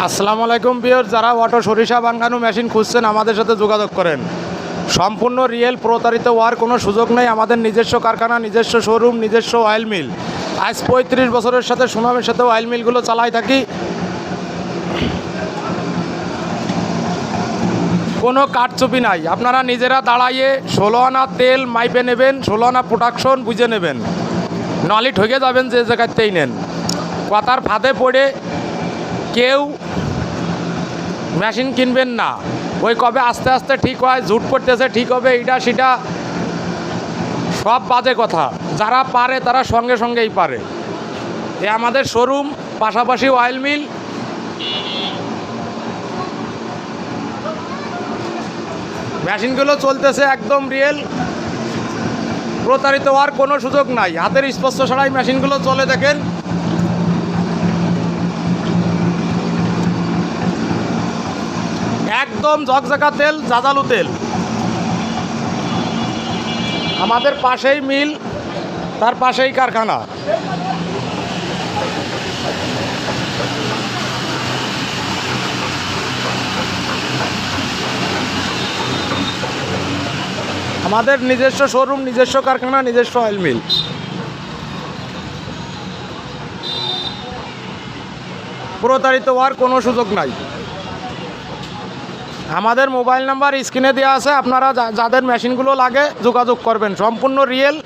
আসসালামু আলাইকুম ভিউয়ার, যারা অটো সরিষা বাঙ্গানো মেশিন খুঁজছেন আমাদের সাথে যোগাযোগ করেন। সম্পূর্ণ রিয়েল, প্রতারিত হওয়ার কোনো সুযোগ নেই। আমাদের নিজস্ব কারখানা, নিজস্ব শোরুম, নিজস্ব অয়েল মিল। আজ 35 বছরের সাথে সুনামের সাথে অয়েল মিলগুলো চালাই থাকি। কোনো কারচুপি নাই। আপনারা নিজেরা দাঁড়াইয়ে 16 আনা তেল মাইপে নেবেন, 16 আনা প্রোডাকশন বুঝে নেবেন, নলি ঠকে যাবেন যে জায়গাতেই নেন। কথার ফাঁদে পড়ে কেউ মেশিন কিনবেন না। ওই কবে আস্তে আস্তে ঠিক হয়, ঝুট পড়তেছে ঠিক হবে, এইটা সেটা সব বাজে কথা। যারা পারে তারা সঙ্গে সঙ্গেই পারে। এ আমাদের শোরুম, পাশাপাশি অয়েল মিল। মেশিনগুলো চলতেছে একদম রিয়েল, প্রতারিত হওয়ার কোনো সুযোগ নাই। হাতের স্পর্শ ছাড়াই মেশিনগুলো চলে। দেখেন একদম ঝকঝকা তেল, জাজালু তেল। আমাদের পাশেই মিল, তার পাশেই কারখানা। আমাদের নিজস্ব শোরুম, নিজস্ব কারখানা, নিজস্ব অয়েল মিল। প্রতারিত হওয়ার কোনো সুযোগ নাই। আমাদের মোবাইল নাম্বার স্ক্রিনে দেওয়া আছে। আপনারা যাদের মেশিনগুলো লাগে যোগাযোগ করবেন। সম্পূর্ণ রিয়েল,